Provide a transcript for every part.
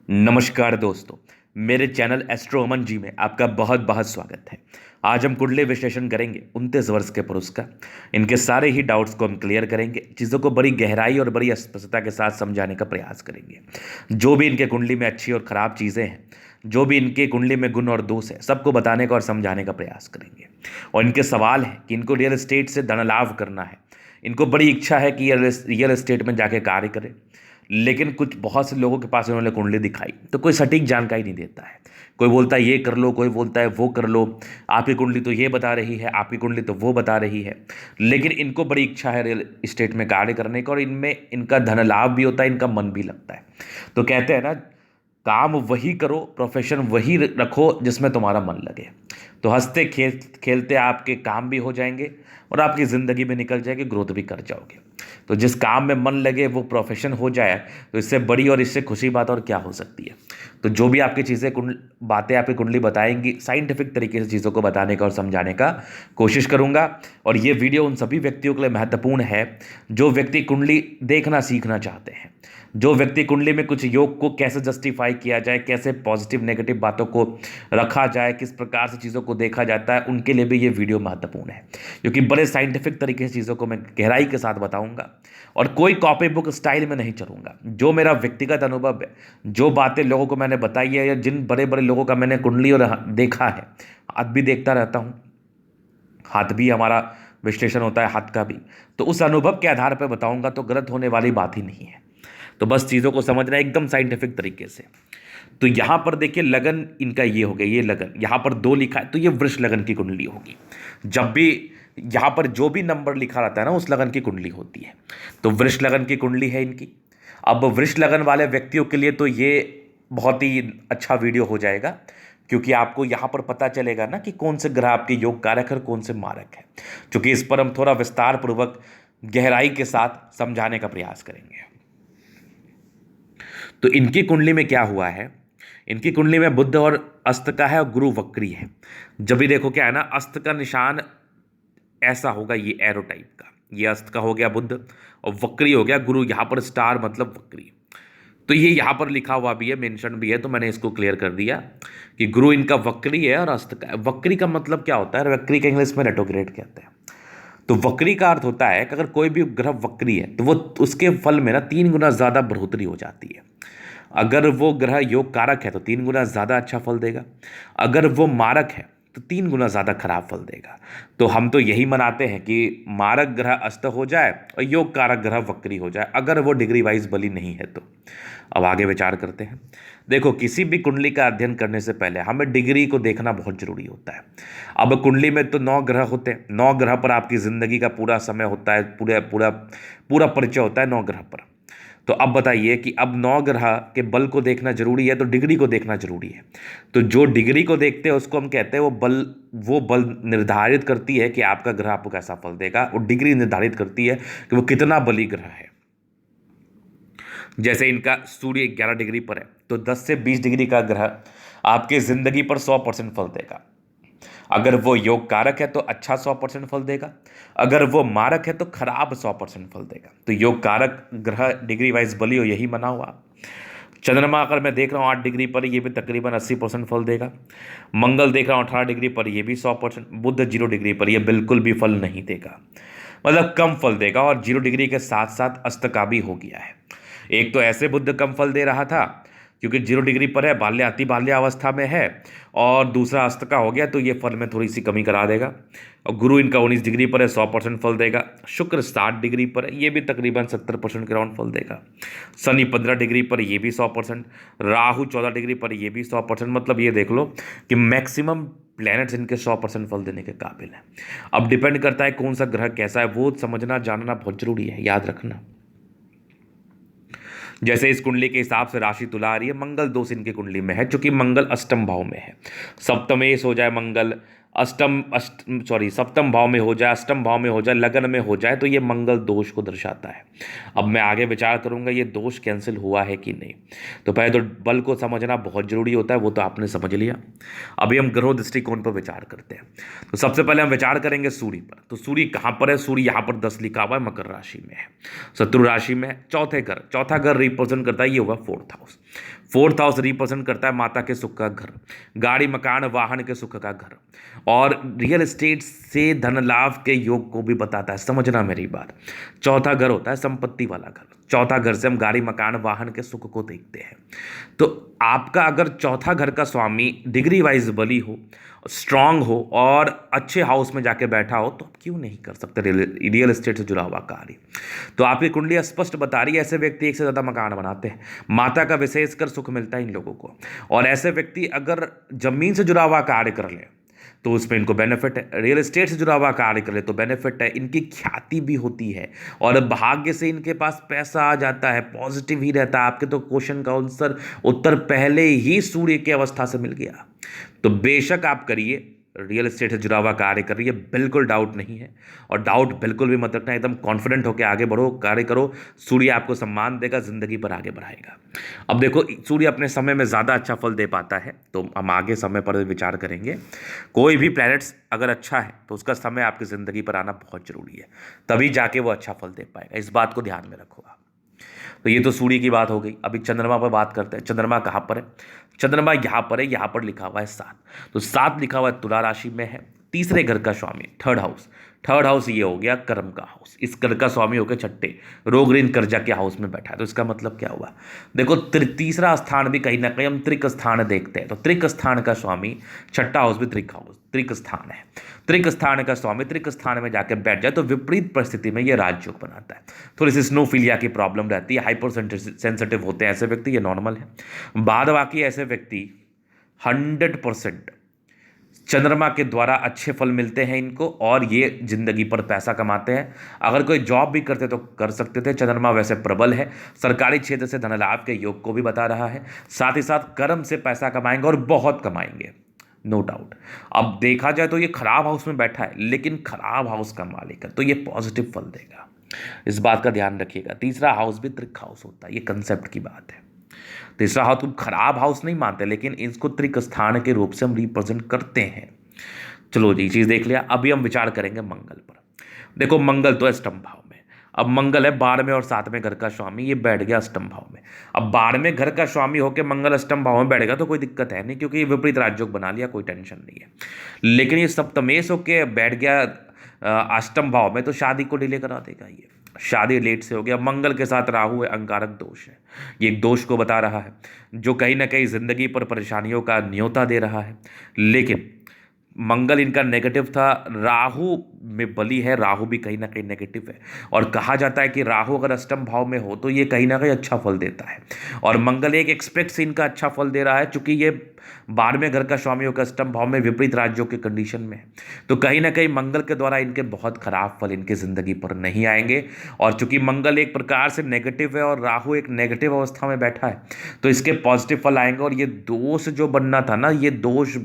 नमस्कार दोस्तों। मेरे चैनल एस्ट्रो अमन जी में आपका बहुत बहुत स्वागत है। आज हम कुंडली विश्लेषण करेंगे 29 वर्ष के पुरुष का। इनके सारे ही डाउट्स को हम क्लियर करेंगे, चीज़ों को बड़ी गहराई और बड़ी स्पष्टता के साथ समझाने का प्रयास करेंगे। जो भी इनके कुंडली में अच्छी और ख़राब चीज़ें हैं, जो भी इनके कुंडली में गुण और दोष है, सबको बताने का और समझाने का प्रयास करेंगे। और इनके सवाल है कि इनको रियल एस्टेट से धन लाभ करना है। इनको बड़ी इच्छा है कि रियल एस्टेट में जाके कार्य करें, लेकिन कुछ बहुत से लोगों के पास उन्होंने कुंडली दिखाई तो कोई सटीक जानकारी नहीं देता है। कोई बोलता है ये कर लो, कोई बोलता है वो कर लो, आपकी कुंडली तो ये बता रही है, आपकी कुंडली तो वो बता रही है। लेकिन इनको बड़ी इच्छा है रियल इस्टेट में कार्य करने का, और इनमें इनका धन लाभ भी होता है, इनका मन भी लगता है। तो कहते हैं ना, काम वही करो, प्रोफेशन वही रखो जिसमें तुम्हारा मन लगे। तो हंसते खेलते आपके काम भी हो जाएंगे और आपकी ज़िंदगी में निकल जाएगी, ग्रोथ भी कर जाओगे। तो जिस काम में मन लगे वो प्रोफेशन हो जाए, तो इससे बड़ी और इससे खुशी बात और क्या हो सकती है। तो जो भी आपकी चीज़ें बातें आपकी कुंडली बताएंगी, साइंटिफिक तरीके से चीज़ों को बताने का और समझाने का कोशिश करूंगा। और ये वीडियो उन सभी व्यक्तियों के लिए महत्वपूर्ण है जो व्यक्ति कुंडली देखना सीखना चाहते हैं, जो व्यक्ति कुंडली में कुछ योग को कैसे जस्टिफाई किया जाए, कैसे पॉजिटिव नेगेटिव बातों को रखा जाए, किस प्रकार से चीज़ों को देखा जाता है, उनके लिए भी ये वीडियो महत्वपूर्ण है। क्योंकि बड़े साइंटिफिक तरीके से चीज़ों को मैं गहराई के साथ बताऊंगा और कोई कॉपी बुक स्टाइल में नहीं चलूंगा। जो मेरा व्यक्तिगत अनुभव है, जो बातें लोगों को मैंने बताई है, या जिन बड़े बड़े लोगों का मैंने कुंडली और देखा है, हाथ भी देखता रहता हूँ, हाथ भी हमारा विश्लेषण होता है, हाथ का भी, तो उस अनुभव के आधार पर बताऊंगा। तो गलत होने वाली बात ही नहीं है। तो बस चीज़ों को समझना है एकदम साइंटिफिक तरीके से। तो यहां पर देखिए, लगन इनका ये हो गया, ये लगन यहां पर 2 लिखा है, तो ये वृष लगन की कुंडली होगी। जब भी यहां पर जो भी नंबर लिखा रहता है ना, उस लगन की कुंडली होती है। तो वृष लगन की कुंडली है इनकी। अब वृष लगन वाले व्यक्तियों के लिए तो ये बहुत ही अच्छा वीडियो हो जाएगा, क्योंकि आपको यहां पर पता चलेगा ना कि कौन से ग्रह आपके योग कारक है और कौन से मारक है। क्योंकि इस पर हम थोड़ा विस्तार पूर्वक गहराई के साथ समझाने का प्रयास करेंगे। तो इनकी कुंडली में क्या हुआ है, इनकी कुंडली में बुध और अस्त का है और गुरु वक्री है। जब भी देखो क्या है ना, अस्त का निशान ऐसा होगा, ये एरो टाइप का, ये अस्त का हो गया बुध, और वक्री हो गया गुरु। यहां पर स्टार मतलब वक्री। तो ये यहां पर लिखा हुआ भी है, मेंशन भी है, तो मैंने इसको क्लियर कर दिया कि गुरु इनका वक्री है और अस्त का है। वक्री का मतलब क्या होता है, वक्री का इंग्लिश में रेट्रोग्रेड कहते हैं। तो वक्री का अर्थ होता है कि अगर कोई भी ग्रह वक्री है तो वो उसके फल में ना 3 गुना ज़्यादा बढ़ोतरी हो जाती है। अगर वो ग्रह योग कारक है तो 3 गुना ज़्यादा अच्छा फल देगा, अगर वो मारक है तो 3 गुना ज़्यादा खराब फल देगा। तो हम तो यही मनाते हैं कि मारक ग्रह अस्त हो जाए और योग कारक ग्रह वक्री हो जाए, अगर वो डिग्री वाइज बली नहीं है तो। अब आगे विचार करते हैं। देखो, किसी भी कुंडली का अध्ययन करने से पहले हमें डिग्री को देखना बहुत जरूरी होता है। अब कुंडली में तो 9 ग्रह होते हैं, 9 ग्रह पर आपकी जिंदगी का पूरा समय होता है, पूरा पूरा पूरा परिचय होता है 9 ग्रह पर। तो अब बताइए कि अब 9 ग्रह के बल को देखना जरूरी है तो डिग्री को देखना जरूरी है। तो जो डिग्री को देखते हैं उसको हम कहते हैं वो बल निर्धारित करती है कि आपका ग्रह आपको कैसा फल देगा, और डिग्री निर्धारित करती है कि वो कितना बली ग्रह है। जैसे इनका सूर्य 11 डिग्री पर है, तो 10 से 20 डिग्री का ग्रह आपके जिंदगी पर 100% फल देगा। अगर वो योग कारक है तो अच्छा 100% फल देगा, अगर वो मारक है तो खराब 100% फल देगा। तो योग कारक ग्रह डिग्री वाइज बली हो, यही मना हुआ। चंद्रमा अगर मैं देख रहा हूँ 8 डिग्री पर, ये भी तकरीबन 80% फल देगा। मंगल देख रहा हूँ 18 डिग्री पर, ये भी 100%। बुध 0 डिग्री पर, ये बिल्कुल भी फल नहीं देगा, मतलब कम फल देगा। और 0 डिग्री के साथ साथ अस्त का भी हो गया है। एक तो ऐसे बुध कम फल दे रहा था क्योंकि 0 डिग्री पर है, बाल्य अति बाल्य अवस्था में है, और दूसरा अस्त का हो गया तो ये फल में थोड़ी सी कमी करा देगा। और गुरु इनका 19 डिग्री पर है, 100% फल देगा। शुक्र 60 डिग्री पर है, ये भी तकरीबन 70% के राउंड फल देगा। शनि 15 डिग्री पर, ये भी 100%। राहु 14 डिग्री पर, ये भी 100%। मतलब ये देख लो कि मैक्सिमम प्लैनेट्स इनके 100% फल देने के काबिल है। अब डिपेंड करता है कौन सा ग्रह कैसा है, वो समझना जानना बहुत जरूरी है, याद रखना। जैसे इस कुंडली के हिसाब से राशि तुला आ रही है, मंगल दोष इनकी कुंडली में है, चूंकि मंगल अष्टम भाव में है। सप्तमेश हो जाए मंगल, सप्तम भाव में हो जाए, अष्टम भाव में हो जाए, लगन में हो जाए, तो ये मंगल दोष को दर्शाता है। अब मैं आगे विचार करूंगा ये दोष कैंसिल हुआ है कि नहीं। तो पहले तो बल को समझना बहुत जरूरी होता है, वो तो आपने समझ लिया। अभी हम ग्रह दृष्टिकोण पर विचार करते हैं। तो सबसे पहले हम विचार करेंगे सूर्य पर। तो सूर्य कहाँ पर है? सूर्य यहाँ पर 10 लिखा हुआ है, मकर राशि में है, शत्रु राशि में है, चौथा घर रिप्रेजेंट करता है, ये होगा फोर्थ हाउस रिप्रेजेंट करता है माता के सुख का घर, गाड़ी मकान वाहन के सुख का घर, और रियल एस्टेट से धन लाभ के योग को भी बताता है। समझना मेरी बात, चौथा घर होता है संपत्ति वाला घर। चौथा घर से हम गाड़ी मकान वाहन के सुख को देखते हैं। तो आपका अगर चौथा घर का स्वामी डिग्री वाइज बली हो, स्ट्रांग हो और अच्छे हाउस में जाके बैठा हो, तो आप क्यों नहीं कर सकते रियल एस्टेट से जुड़ा हुआ कार्य। तो आपकी कुंडली स्पष्ट बता रही है ऐसे व्यक्ति एक से ज़्यादा मकान बनाते हैं, माता का विशेषकर सुख मिलता है इन लोगों को। और ऐसे व्यक्ति अगर जमीन से जुड़ा हुआ कार्य कर ले तो उसमें इनको बेनिफिट है, रियल एस्टेट से जुड़ा हुआ कार्य कर ले तो बेनिफिट है, इनकी ख्याति भी होती है और भाग्य से इनके पास पैसा आ जाता है, पॉजिटिव ही रहता है। आपके तो क्वेश्चन का उत्तर पहले ही सूर्य की अवस्था से मिल गया। तो बेशक आप करिए, रियल एस्टेट से जुड़ा हुआ कार्य कर रही है, बिल्कुल डाउट नहीं है। और डाउट बिल्कुल भी मत रखना, एकदम कॉन्फिडेंट होकर आगे बढ़ो, कार्य करो। सूर्य आपको सम्मान देगा, जिंदगी पर आगे बढ़ाएगा। अब देखो, सूर्य अपने समय में ज़्यादा अच्छा फल दे पाता है, तो हम आगे समय पर विचार करेंगे। कोई भी प्लैनेट्स अगर अच्छा है तो उसका समय आपकी ज़िंदगी पर आना बहुत ज़रूरी है, तभी जाके वो अच्छा फल दे पाएगा। इस बात को ध्यान में रखो आप। तो ये तो सूर्य की बात हो गई। अभी चंद्रमा पर बात करते हैं। चंद्रमा कहाँ पर है? चंद्रमा यहाँ पर है, यहाँ पर लिखा हुआ है 7। तो 7 लिखा हुआ है, तुला राशि में है, तीसरे घर का स्वामी, थर्ड हाउस ये हो गया कर्म का हाउस। इस घर का स्वामी होकर छठे रोग ऋण कर्जा के हाउस में बैठा है। तो इसका मतलब क्या हुआ? देखो, तीसरा स्थान भी कहीं ना कहीं हम त्रिक स्थान देखते हैं, तो त्रिक स्थान का स्वामी, छठा हाउस भी त्रिक स्थान है। त्रिक स्थान का स्वामी त्रिक स्थान में जाकर बैठ जाए तो विपरीत परिस्थिति में ये राजयोग बनाता है। थोड़ी सी स्नोफिलिया की प्रॉब्लम रहती है, हाइपर सेंसिटिव होते हैं ऐसे व्यक्ति, ये नॉर्मल है। बाद बाकी ऐसे व्यक्ति 100% चंद्रमा के द्वारा अच्छे फल मिलते हैं इनको, और ये जिंदगी पर पैसा कमाते हैं। अगर कोई जॉब भी करते तो कर सकते थे। चंद्रमा वैसे प्रबल है, सरकारी क्षेत्र से धन लाभ के योग को भी बता रहा है, साथ ही साथ कर्म से पैसा कमाएंगे और बहुत कमाएंगे, नो डाउट। अब देखा जाए तो ये खराब हाउस में बैठा है, लेकिन खराब हाउस का मालिक है, तो ये पॉजिटिव फल देगा। इस बात का ध्यान रखिएगा। तीसरा हाउस भी त्रिक हाउस होता है, ये कंसेप्ट की बात है। तीसरा हाउस तुम खराब हाउस नहीं मानते, लेकिन इसको त्रिक स्थान के रूप से हम रिप्रेजेंट करते हैं। चलो जी, चीज देख लिया। अभी हम विचार करेंगे मंगल पर। देखो, मंगल तो अष्टम भाव में। अब मंगल है 12वें और 7वें घर का स्वामी, ये बैठ गया अष्टम भाव में। अब 12वें घर का स्वामी होकर मंगल अष्टम भाव में बैठेगा तो कोई दिक्कत है नहीं, क्योंकि ये विपरीत राजयोग बना लिया, कोई टेंशन नहीं है। लेकिन ये सप्तमेश होके बैठ गया अष्टम भाव में, तो शादी को डिले करा देगा। ये शादी लेट से हो गया। मंगल के साथ राहु है, अंगारक दोष है, ये एक दोष को बता रहा है जो कहीं ना कहीं जिंदगी पर परेशानियों का न्योता दे रहा है। लेकिन मंगल इनका नेगेटिव था, राहु में बली है, राहु भी कहीं ना कहीं नेगेटिव है। और कहा जाता है कि राहु अगर अष्टम भाव में हो तो ये कहीं ना कहीं अच्छा फल देता है, और मंगल एक एक्सपेक्ट से इनका अच्छा फल दे रहा है, चूंकि ये 12वें घर का स्वामी होकर अष्टम भाव में विपरीत राज्यों के कंडीशन में है। तो कहीं ना कहीं मंगल के द्वारा इनके बहुत खराब फल इनके जिंदगी पर नहीं आएंगे। और चूंकि मंगल एक प्रकार से नेगेटिव है और राहु एक नेगेटिव अवस्था में बैठा है, तो इसके पॉजिटिव फल आएंगे। और ये दोष जो बनना था ना, ये दोष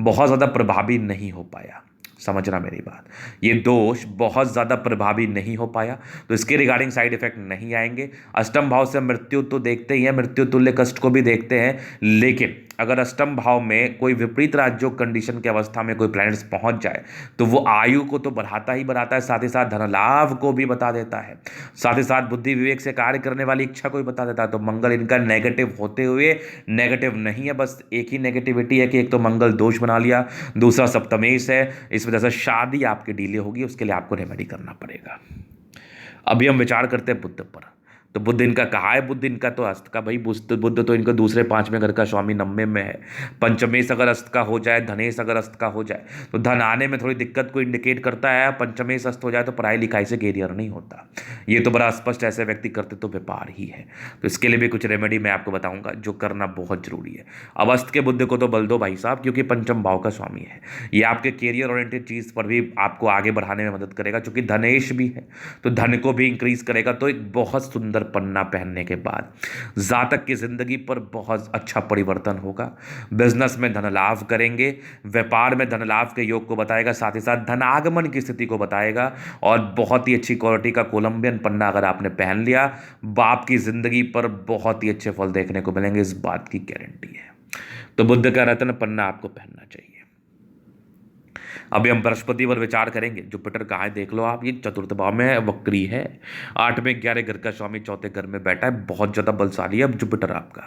बहुत ज़्यादा प्रभावी नहीं हो पाया। समझना मेरी बात, ये दोष बहुत ज़्यादा प्रभावी नहीं हो पाया, तो इसके रिगार्डिंग साइड इफेक्ट नहीं आएंगे। अष्टम भाव से मृत्यु तो देखते ही हैं, मृत्यु तुल्य कष्ट को भी देखते हैं। लेकिन अगर अष्टम भाव में कोई विपरीत राजयोग कंडीशन की अवस्था में कोई प्लैनेट्स पहुंच जाए तो वो आयु को तो बढ़ाता ही बढ़ाता है, साथ ही साथ धन लाभ को भी बता देता है, साथ ही साथ बुद्धि विवेक से कार्य करने वाली इच्छा को भी बता देता है। तो मंगल इनका नेगेटिव होते हुए नेगेटिव नहीं है, बस एक ही नेगेटिविटी है कि एक तो मंगल दोष बना लिया, दूसरा सप्तमेश है, इस वजह से शादी आपकी डिले होगी, उसके लिए आपको रेमेडी करना पड़ेगा। अभी हम विचार करते हैं बुध पर। तो बुध इनका कहाँ है? बुध इनका तो अस्त का, भाई बुध तो इनका दूसरे 5वें घर का स्वामी 90 में है। पंचमेश अगर अस्त का हो जाए, धनेश अगर अस्त का हो जाए तो धन आने में थोड़ी दिक्कत को इंडिकेट करता है। पंचमेश अस्त हो जाए तो पढ़ाई लिखाई से कैरियर नहीं होता, ये तो बड़ा स्पष्ट ऐसे व्यक्ति करते तो व्यापार ही है। तो इसके लिए भी कुछ रेमेडी मैं आपको बताऊंगा जो करना बहुत जरूरी है। अब अस्त के बुध को तो बल दो भाई साहब, क्योंकि पंचम भाव का स्वामी है, ये आपके कैरियर ओरिएंटेड चीज़ पर भी आपको आगे बढ़ाने में मदद करेगा। चूंकि धनेश भी है तो धन को भी इंक्रीज करेगा। तो एक बहुत सुंदर अंदर पन्ना पहनने के बाद जातक की जिंदगी पर बहुत अच्छा परिवर्तन होगा। बिजनेस में धन लाभ करेंगे, व्यापार में धन लाभ के योग को बताएगा, साथ ही साथ धन आगमन की स्थिति को बताएगा। और बहुत ही अच्छी क्वालिटी का कोलंबियन पन्ना अगर आपने पहन लिया, बाप की जिंदगी पर बहुत ही अच्छे फल देखने को मिलेंगे, इस बात की गारंटी है। तो बुद्ध का रत्न पन्ना आपको पहनना चाहिए। अभी हम बृहस्पति पर विचार करेंगे। जुपिटर कहाँ है देख लो आप, ये चतुर्थ भाव में है, वक्री है। 8वें 11 घर का स्वामी चौथे घर में बैठा है, बहुत ज्यादा बलशाली है अब जुपिटर आपका।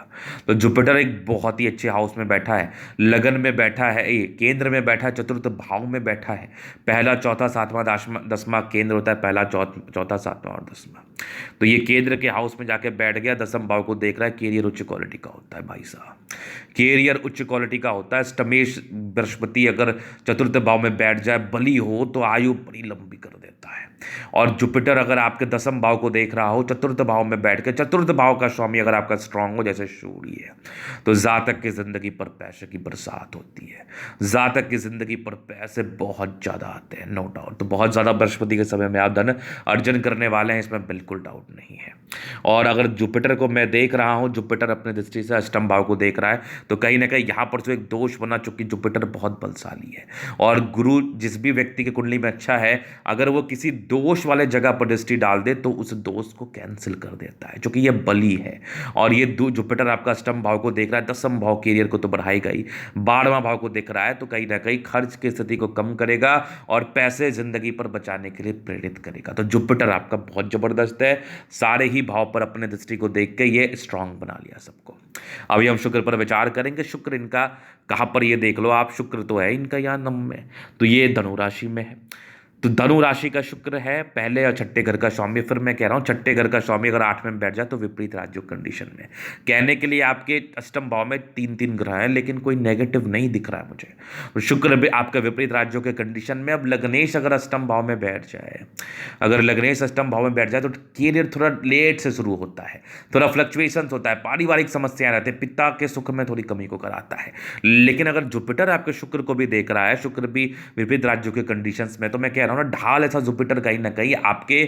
तो जुपिटर एक बहुत ही अच्छे हाउस में बैठा है, लगन में बैठा है, ये केंद्र में बैठा है, चतुर्थ भाव में बैठा है। पहला चौथा सातवां दसवां केंद्र होता है, पहला चौथा सातवां और 10वां। तो ये केंद्र के हाउस में जाके बैठ गया, 10वें भाव को देख रहा है। कैरियर उच्च क्वालिटी का होता है भाई साहब, कैरियर उच्च क्वालिटी का होता है। अष्टमेश बृहस्पति अगर चतुर्थ भाव में बैठ जाए, बली हो, तो आयु बड़ी लंबी कर देता है। और जुपिटर अगर आपके 10वें भाव को देख रहा हो, चतुर्थ भाव में बैठ के, चतुर्थ भाव का स्वामी अगर आपका स्ट्रांग हो जैसे सूर्य है, तो जातक की जिंदगी पर पैसे की बरसात होती है। जातक की जिंदगी पर पैसे बहुत ज्यादा आते हैं, नो डाउट। तो बहुत ज्यादा बृहस्पति के समय में आप धन अर्जन करने वाले हैं, इसमें बिल्कुल डाउट नहीं है। और अगर जुपिटर को मैं देख रहा हूं, जुपिटर अपने दृष्टि से अष्टम भाव को देख रहा है, तो कहीं ना कहीं यहां पर तो एक दोष बना, चूंकि जुपिटर बहुत बलशाली है। और गुरु जिस भी व्यक्ति की कुंडली में अच्छा है, अगर वो किसी दोष वाले जगह पर दृष्टि डाल दे तो उस दोष को कैंसिल कर देता है, क्योंकि ये बली है। और ये जुपिटर आपका अष्टम भाव को देख रहा है, 10वें भाव कैरियर को तो बढ़ाएगा ही, 12वां भाव को देख रहा है, तो कहीं ना कहीं खर्च की स्थिति को कम करेगा और पैसे जिंदगी पर बचाने के लिए प्रेरित करेगा। तो जुपिटर आपका बहुत जबरदस्त है, सारे ही भाव पर अपने दृष्टि को देख के ये स्ट्रांग बना लिया सबको। अभी हम शुक्र पर विचार करेंगे। शुक्र इनका कहां पर, ये देख लो आप, शुक्र तो है इनका यहाँ नवम में, तो ये धनु राशि में है। तो धनु राशि का शुक्र है पहले और छठे घर का स्वामी। फिर मैं कह रहा हूं छठे घर का स्वामी अगर 8वें में बैठ जाए तो विपरीत राजयोग कंडीशन में। कहने के लिए आपके अष्टम भाव में 3 ग्रह हैं, लेकिन कोई नेगेटिव नहीं दिख रहा है मुझे। तो शुक्र भी आपका विपरीत राजयोग के कंडीशन में। अब लग्नेश अगर अष्टम भाव में बैठ जाए, अगर लग्नेश अष्टम भाव में बैठ जाए, तो कैरियर थोड़ा लेट से शुरू होता है, थोड़ा फ्लक्चुएशन होता है, पारिवारिक समस्याएं रहती है, पिता के सुख में थोड़ी कमी को कराता है। लेकिन अगर जुपिटर आपके शुक्र को भी देख रहा है, शुक्र भी विपरीत राज्यों के कंडीशंस में, तो मैं कह रहा हूं ना, ढाल ऐसा जुपिटर कहीं ना कहीं आपके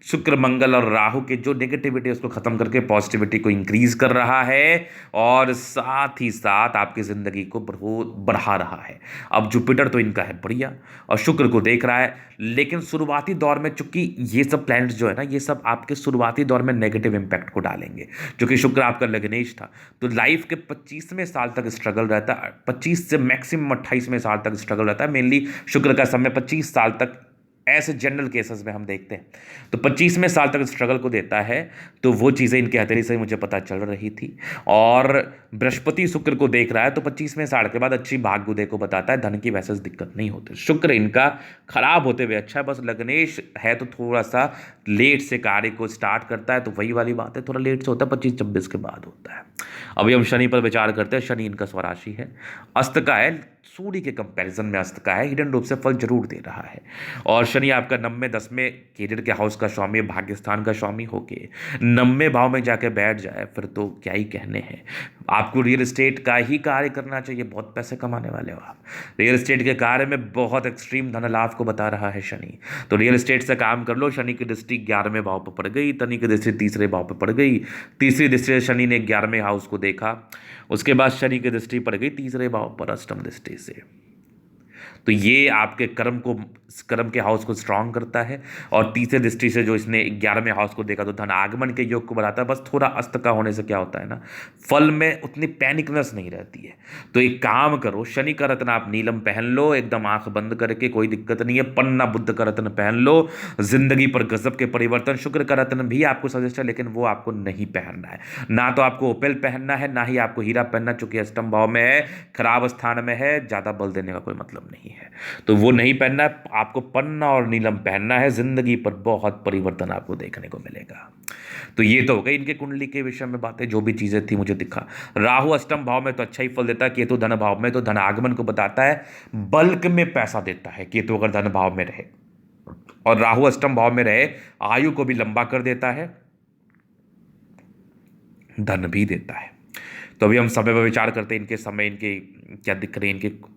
शुक्र मंगल और राहु के जो नेगेटिविटी है उसको खत्म करके पॉजिटिविटी को इंक्रीज कर रहा है, और साथ ही साथ आपकी जिंदगी को बढ़ा रहा है। अब जुपिटर तो इनका है बढ़िया और शुक्र को देख रहा है, लेकिन शुरुआती दौर में चूंकि ये सब प्लैनेट्स जो है ना, ये सब आपके शुरुआती दौर में नेगेटिव इंपैक्ट को डालेंगे। क्योंकि शुक्र आपका लग्नेश था, तो लाइफ के 25वें साल तक स्ट्रगल रहता है, 25 से मैक्सिमम 28वें साल तक स्ट्रगल रहता है। मेनली शुक्र का समय 25 साल तक ऐसे जनरल केसेस में हम देखते हैं, तो 25वें साल तक स्ट्रगल को देता है। तो वो चीज़ें इनके हथेली से मुझे पता चल रही थी। और बृहस्पति शुक्र को देख रहा है, तो 25वें साल के बाद अच्छी भाग्य उदय को बताता है, धन की वैसे दिक्कत नहीं होती। शुक्र इनका खराब होते हुए अच्छा है, बस लग्नेश है तो थोड़ा सा लेट से कार्य को स्टार्ट करता है, तो वही वाली बात है, थोड़ा लेट से होता है, 25-26 के बाद होता है। अभी हम शनि पर विचार करते हैं। शनि इनका स्वराशि है, अस्त का है, सूर्य के कंपैरिजन में अस्त का है, हिडन रूप से फल जरूर दे रहा है। और शनि आपका 9वें 10वें कैरियर के हाउस का स्वामी, भाग्यस्थान का स्वामी होके 9वें भाव में जाके बैठ जाए, फिर तो क्या ही कहने हैं। आपको रियल एस्टेट का ही कार्य करना चाहिए, बहुत पैसे कमाने वाले हो आप। रियल एस्टेट के कार्य में बहुत एक्सट्रीम धन लाभ को बता रहा है शनि, तो रियल एस्टेट से काम कर लो। शनि की दृष्टि 11वें भाव पर पड़ गई, शनि की दृष्टि 3रे भाव पर पड़ गई, तीसरी दृष्टि से शनि ने 11वें हाउस को देखा, उसके बाद शनि की दृष्टि पड़ गई 3रे भाव पर अष्टम दृष्टि से। तो ये आपके कर्म के हाउस को स्ट्रांग करता है। और तीसरे दृष्टि से जो इसने 11वें हाउस को देखा, तो धन आगमन के योग को बढ़ाता है। बस थोड़ा अस्त का होने से क्या होता है ना, फल में उतनी पैनिकनेस नहीं रहती है। तो एक काम करो, शनि का रत्न आप नीलम पहन लो, एकदम आंख बंद करके, कोई दिक्कत नहीं है। पन्ना बुद्ध का रत्न पहन लो, जिंदगी पर गजब के परिवर्तन। शुक्र का रत्न भी आपको सजेस्ट है, लेकिन वो आपको नहीं पहनना है। ना तो आपको ओपेल पहनना है, ना ही आपको हीरा पहनना, चूंकि अष्टम भाव में है, खराब स्थान में है, ज्यादा बल देने का कोई मतलब नहीं है, तो वो नहीं पहनना है। आपको पन्ना और नीलम पहनना है, जिंदगी पर बहुत परिवर्तन आपको देखने को मिलेगा। तो ये तो हो गई इनके कुंडली के विषय में बातें, जो भी चीजें थी मुझे दिखा। राहु अष्टम भाव में तो अच्छा ही फल देता है, केतु धन भाव में तो धन आगमन को बताता है, बल्क में पैसा देता है केतु अगर धन भाव में रहे, और राहु अष्टम भाव में रहे आयु को भी लंबा कर देता है, धन भी देता है। तो अभी हम समय पर विचार करते हैं, इनके समय इनके क्या दिख रहे हैं, इनके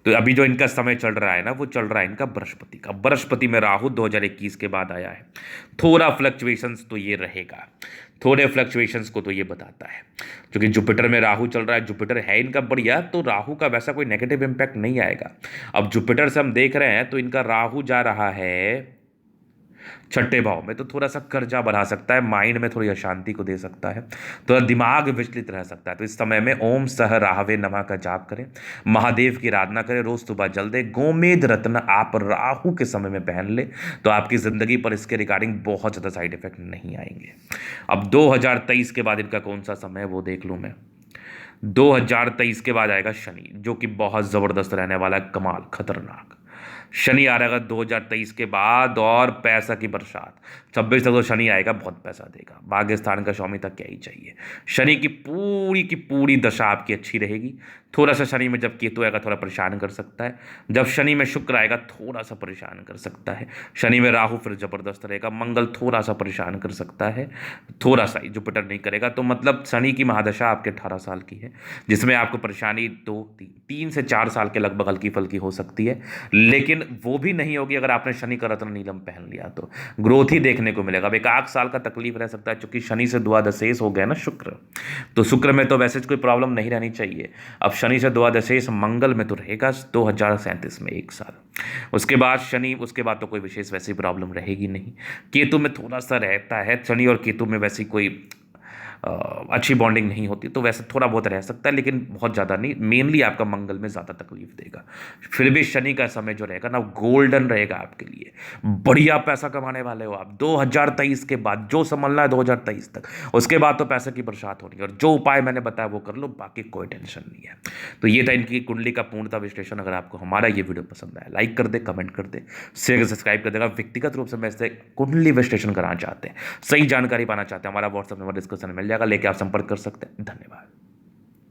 तो अभी जो इनका समय चल रहा है ना, वो चल रहा है इनका बृहस्पति का। बृहस्पति में राहु 2021 के बाद आया है। थोड़ा फ्लक्चुएशंस तो ये रहेगा, थोड़े फ्लक्चुएशंस को तो ये बताता है, क्योंकि जुपिटर में राहु चल रहा है। जुपिटर है इनका बढ़िया, तो राहु का वैसा कोई नेगेटिव इंपैक्ट नहीं आएगा। अब जुपिटर से हम देख रहे हैं तो इनका राहु जा रहा है छठे भाव में, तो थोड़ा सा कर्जा बढ़ा सकता है, माइंड में थोड़ी अशांति को दे सकता है, थोड़ा दिमाग विचलित रह सकता है। तो इस समय में ओम सह राहवे नमः का जाप करें, महादेव की आराधना करें, रोज सुबह जल दें। गोमेद रत्न आप राहु के समय में पहन ले, तो आपकी जिंदगी पर इसके रिगार्डिंग बहुत ज़्यादा साइड इफेक्ट नहीं आएंगे। अब 2023 के बाद इनका कौन सा समय है वो देख लूँ मैं। 2023 के बाद आएगा शनि, जो कि बहुत ज़बरदस्त रहने वाला है, कमाल खतरनाक। शनि आ रहेगा 2023 के बाद, और पैसा की बरसात। 26 तक तो शनि आएगा, बहुत पैसा देगा। भाग्य स्थान का स्वामी तक क्या ही चाहिए। शनि की पूरी दशा आपकी अच्छी रहेगी। थोड़ा सा शनि में जब केतु आएगा थोड़ा परेशान कर सकता है, जब शनि में शुक्र आएगा थोड़ा सा परेशान कर सकता है, शनि में राहु फिर जबरदस्त रहेगा, मंगल थोड़ा सा परेशान कर सकता है, थोड़ा सा ही, जुपिटर नहीं करेगा। तो मतलब शनि की महादशा आपके 18 साल की है, जिसमें आपको परेशानी 3 से 4 साल के लगभग हल्की फल्की हो सकती है, लेकिन वो भी नहीं होगी अगर आपने शनि का रत्न नीलम पहन लिया तो ग्रोथ ही देखने को मिलेगा। अब 1 साल का तकलीफ रह सकता है, क्योंकि शनि से द्वादशेष हो गया ना शुक्र, तो शुक्र में तो वैसे कोई प्रॉब्लम नहीं रहनी चाहिए। अब शनि से द्वादशेष मंगल में तो रहेगा 2037 में 1 साल। उसके बाद शनि, उसके बाद तो कोई विशेष वैसी प्रॉब्लम रहेगी नहीं। केतु में थोड़ा सा रहता है, शनि और केतु में वैसी कोई अच्छी बॉन्डिंग नहीं होती, तो वैसे थोड़ा बहुत रह सकता है, लेकिन बहुत ज़्यादा नहीं। मेनली आपका मंगल में ज़्यादा तकलीफ देगा। फिर भी शनि का समय जो रहेगा ना, गोल्डन रहेगा आपके लिए। बढ़िया पैसा कमाने वाले हो आप 2023 के बाद। जो संभलना है 2023 तक, उसके बाद तो पैसे की बरसात होनी है। और जो उपाय मैंने बताया वो कर लो, बाकी कोई टेंशन नहीं है। तो ये था इनकी कुंडली का पूर्णता विश्लेषण। अगर आपको हमारा ये वीडियो पसंद आया, लाइक कर दे, कमेंट कर दे, शेयर सब्सक्राइब कर देगा। व्यक्तिगत रूप से मैं इससे कुंडली विश्लेषण कराना चाहते हैं, सही जानकारी पाना चाहते हैं, हमारा व्हाट्सएप नंबर डिस्क्रिप्शन में मिल जाएगा, लेके आप संपर्क कर सकते हैं। धन्यवाद।